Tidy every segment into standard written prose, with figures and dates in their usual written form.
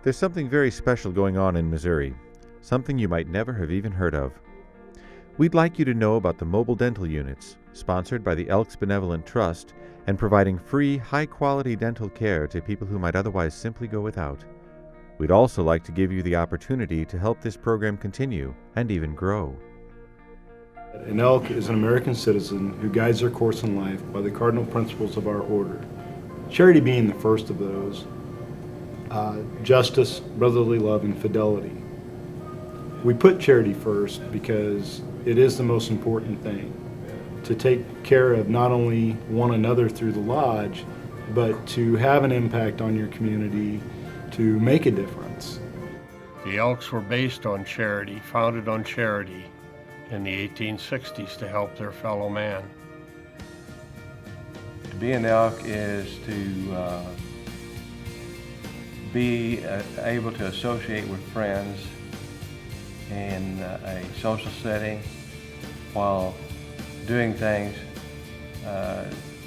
There's something very special going on in Missouri, something you might never have even heard of. We'd like you to know about the mobile dental units, sponsored by the Elks Benevolent Trust and providing free, high-quality dental care to people who might otherwise simply go without. We'd also like to give you the opportunity to help this program continue and even grow. An elk is an American citizen who guides their course in life by the cardinal principles of our order, charity being the first of those, justice, brotherly love, and fidelity. We put charity first because it is the most important thing, to take care of not only one another through the lodge, but to have an impact on your community, to make a difference. The Elks were based on charity, founded on charity in the 1860s to help their fellow man. To be an elk is to be able to associate with friends in a social setting while doing things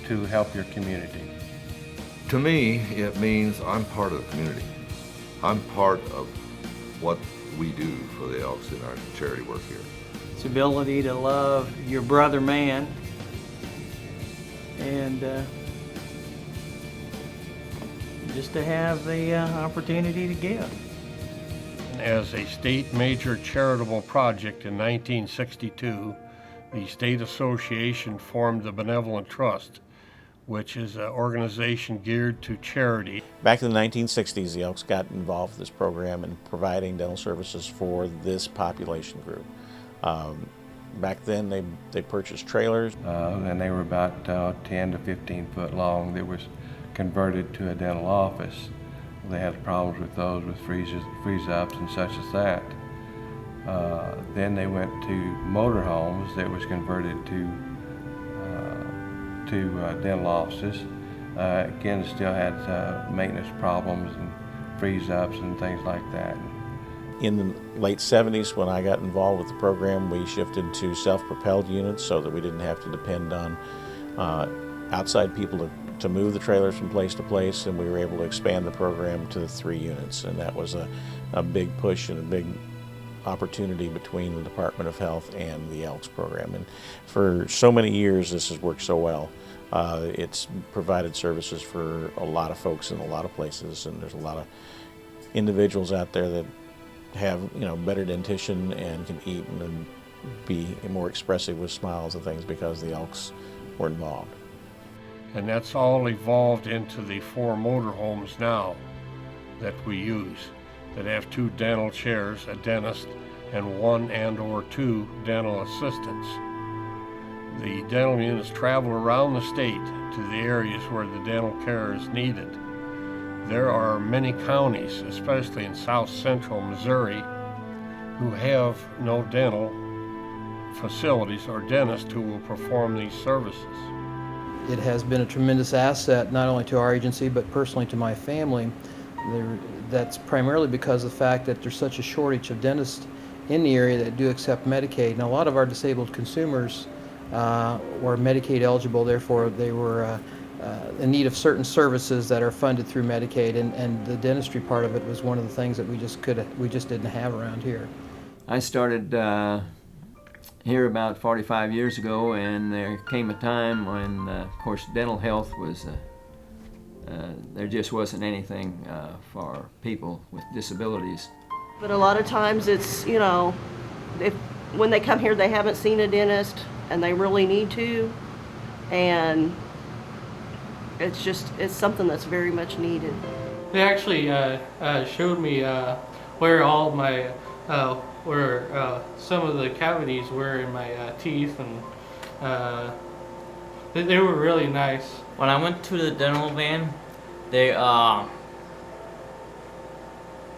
to help your community. To me, it means I'm part of the community. I'm part of what we do for the Elks in our charity work here. It's the ability to love your brother man and just to have the opportunity to give. As a state major charitable project in 1962, the state association formed the Benevolent Trust, which is an organization geared to charity. Back in the 1960s, the Elks got involved with this program and providing dental services for this population group. Back then, they purchased trailers. And they were about 10 to 15 foot long. That was converted to a dental office. They had problems with those, with freeze-ups and such as that. Then they went to motorhomes that was converted to dental offices. Again, still had maintenance problems and freeze-ups and things like that. In the late 70s, when I got involved with the program, we shifted to self-propelled units so that we didn't have to depend on outside people to move the trailers from place to place, and we were able to expand the program to 3 units, and that was a big push and a big opportunity between the Department of Health and the Elks program. And for so many years, this has worked so well. It's provided services for a lot of folks in a lot of places, and there's a lot of individuals out there that have, better dentition and can eat and be more expressive with smiles and things because the Elks were involved. And that's all evolved into the 4 motorhomes now that we use, that have 2 dental chairs, a dentist, and 1 and/or 2 dental assistants. The dental units travel around the state to the areas where the dental care is needed. There are many counties, especially in south central Missouri, who have no dental facilities or dentists who will perform these services. It has been a tremendous asset not only to our agency but personally to my family. That's primarily because of the fact that there's such a shortage of dentists in the area that do accept Medicaid. And a lot of our disabled consumers were Medicaid eligible, therefore they were in need of certain services that are funded through Medicaid, and the dentistry part of it was one of the things that we just didn't have around here. I started here about 45 years ago, and there came a time when, of course, dental health was, there just wasn't anything for people with disabilities. But a lot of times it's, when they come here they haven't seen a dentist and they really need to, and it's something that's very much needed. They actually showed me where all my where some of the cavities were in my teeth, and they were really nice. When I went to the dental van, they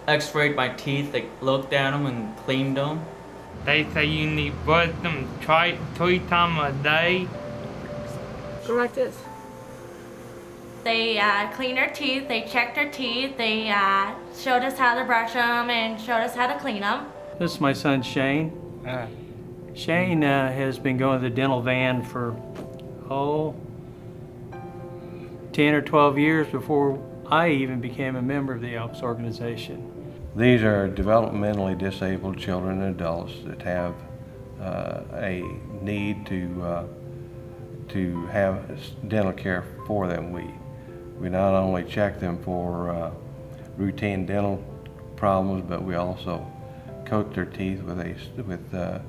x-rayed my teeth, they looked at them and cleaned them. They say you need to brush them 3 times a day. Go like this. They cleaned our teeth, they checked our teeth, they showed us how to brush them and showed us how to clean them. This is my son Shane. Shane has been going to the dental van for 10 or 12 years before I even became a member of the Elks organization. These are developmentally disabled children and adults that have a need to have dental care for them. We not only check them for routine dental problems, but we also coat their teeth with a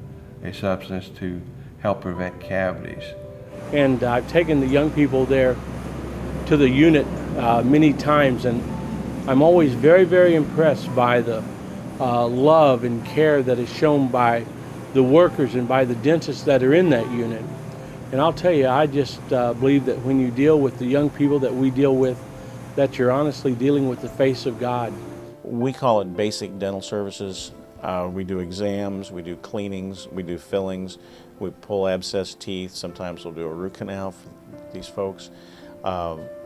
substance to help prevent cavities. And I've taken the young people there to the unit many times, and I'm always very, very impressed by the love and care that is shown by the workers and by the dentists that are in that unit. And I'll tell you, I just believe that when you deal with the young people that we deal with, that you're honestly dealing with the face of God. We call it basic dental services. We do exams, we do cleanings, we do fillings, we pull abscessed teeth, sometimes we'll do a root canal for these folks.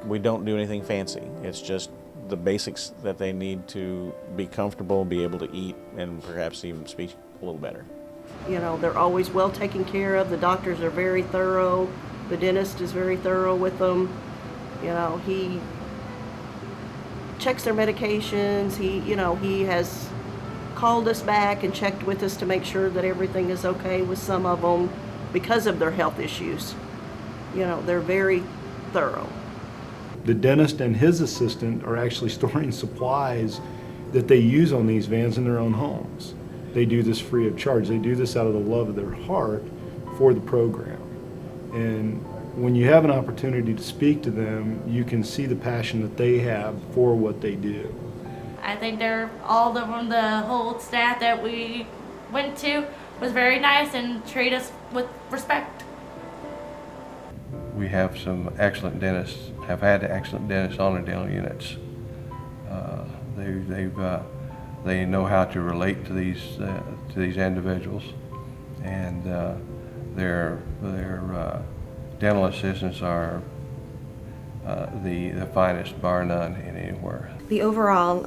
We don't do anything fancy. It's just the basics that they need to be comfortable, be able to eat, and perhaps even speak a little better. You know, they're always well taken care of. The doctors are very thorough. The dentist is very thorough with them. You know, he checks their medications. He has called us back and checked with us to make sure that everything is okay with some of them because of their health issues. You know, they're very thorough. The dentist and his assistant are actually storing supplies that they use on these vans in their own homes. They do this free of charge. They do this out of the love of their heart for the program. And when you have an opportunity to speak to them, you can see the passion that they have for what they do. I think all of them, the whole staff that we went to was very nice and treated us with respect. We have some excellent dentists, have had excellent dentists on our dental units. They know how to relate to these individuals, and their dental assistants are the finest, bar none, anywhere. The overall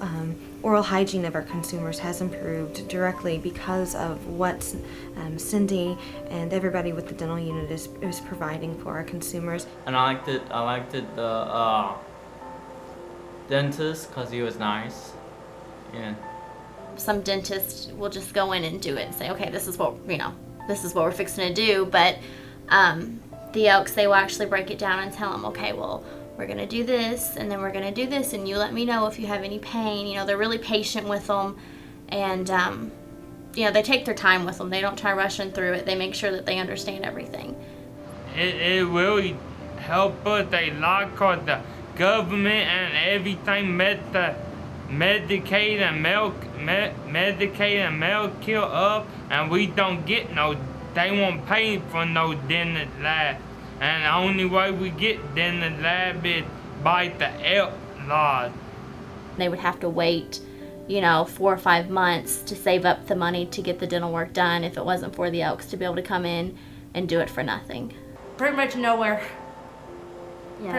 oral hygiene of our consumers has improved directly because of what Cindy and everybody with the dental unit is providing for our consumers. And I liked the dentist because he was nice. Yeah. Some dentists will just go in and do it and say, okay, this is what we're fixing to do. But the Elks, they will actually break it down and tell them, okay, well, we're going to do this, and then we're going to do this, and you let me know if you have any pain. You know, they're really patient with them, and, they take their time with them. They don't try rushing through it. They make sure that they understand everything. It really helped us a lot because the government and everything Medicaid and Medicare up, and we don't get they won't pay for no dental lab. And the only way we get dental lab is by the Elks laws. They would have to wait, 4 or 5 months to save up the money to get the dental work done if it wasn't for the Elks to be able to come in and do it for nothing. Pretty much nowhere. Yeah,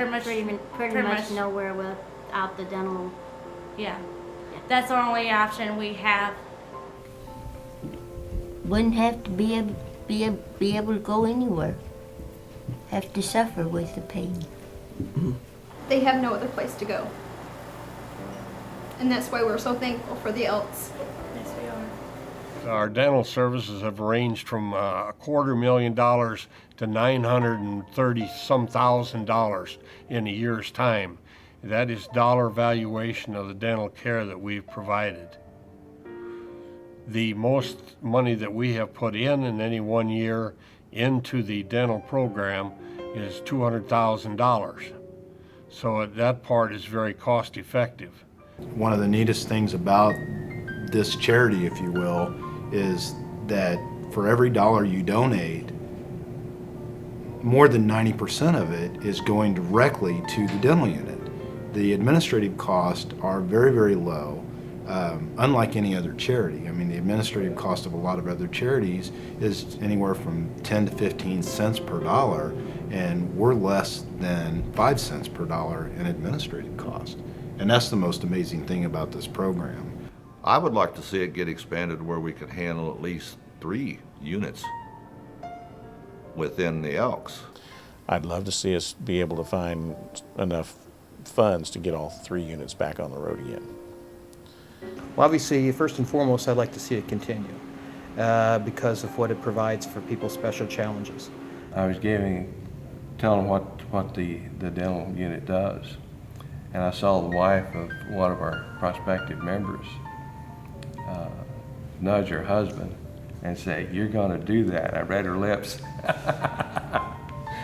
pretty much nowhere without the dental. Yeah. That's the only option we have. Wouldn't have to be able to go anywhere. Have to suffer with the pain. They have no other place to go. And that's why we're so thankful for the Elks. Yes, we are. Our dental services have ranged from $250,000 to $930-some thousand in a year's time. That is dollar valuation of the dental care that we've provided. The most money that we have put in any one year into the dental program is $200,000. So that part is very cost effective. One of the neatest things about this charity, if you will, is that for every dollar you donate, more than 90% of it is going directly to the dental unit. The administrative costs are very, very low, unlike any other charity. I mean, the administrative cost of a lot of other charities is anywhere from 10 to 15 cents per dollar, and we're less than 5 cents per dollar in administrative cost. And that's the most amazing thing about this program. I would like to see it get expanded where we could handle at least 3 units within the Elks. I'd love to see us be able to find enough funds to get all 3 units back on the road again. Well, obviously, first and foremost, I'd like to see it continue because of what it provides for people's special challenges. I was telling what the dental unit does, and I saw the wife of one of our prospective members nudge her husband and say, "You're going to do that." I read her lips.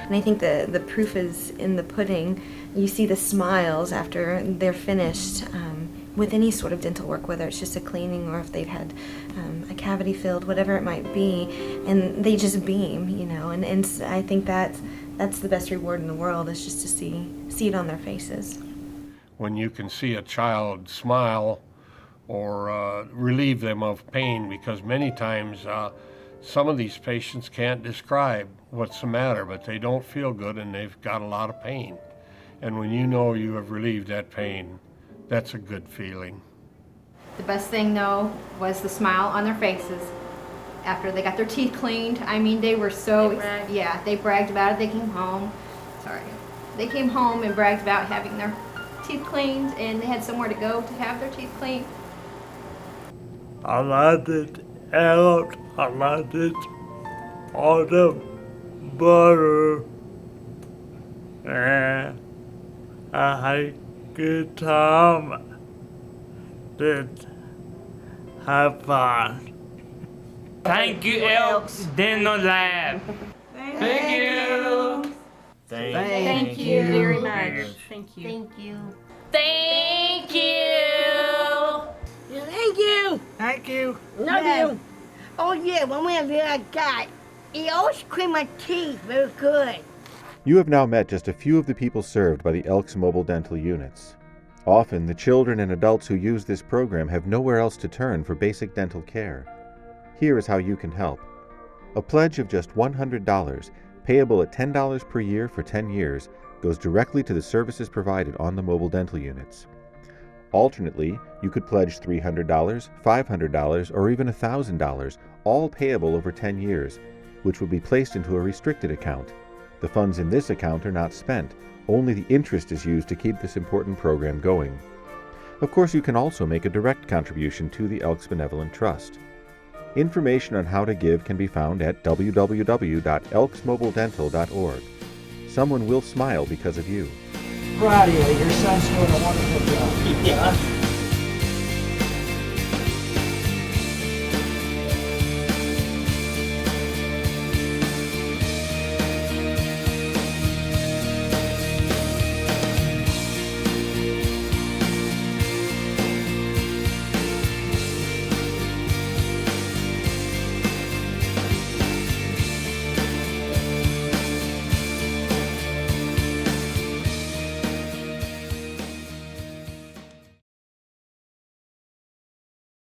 And I think the proof is in the pudding. You see the smiles after they're finished with any sort of dental work, whether it's just a cleaning or if they've had a cavity filled, whatever it might be, and they just beam, you know. And I think that's the best reward in the world, is just to see it on their faces. When you can see a child smile or relieve them of pain, because many times some of these patients can't describe what's the matter, but they don't feel good and they've got a lot of pain. And when you know you have relieved that pain, that's a good feeling. The best thing though was the smile on their faces after they got their teeth cleaned. I mean, they were so, they bragged about it. They came home, they came home and bragged about having their teeth cleaned, and they had somewhere to go to have their teeth cleaned. I liked it out. I liked it all the butter. And I had a good time. Did have fun. Thank you, Elks Dental Lab. Thank you. Thank you very much. Thank you. Thank you. Thank you. Thank you. Thank you. Love you. Oh yeah, one way or the other I got. He always cleaned my teeth very good. You have now met just a few of the people served by the Elks mobile dental units. Often, the children and adults who use this program have nowhere else to turn for basic dental care. Here is how you can help. A pledge of just $100, payable at $10 per year for 10 years, goes directly to the services provided on the mobile dental units. Alternately, you could pledge $300, $500, or even $1,000, all payable over 10 years, which would be placed into a restricted account. The funds in this account are not spent. Only the interest is used to keep this important program going. Of course, you can also make a direct contribution to the Elks Benevolent Trust. Information on how to give can be found at www.elksmobiledental.org. Someone will smile because of you. Proud of you. Your son's doing a wonderful job. Yeah.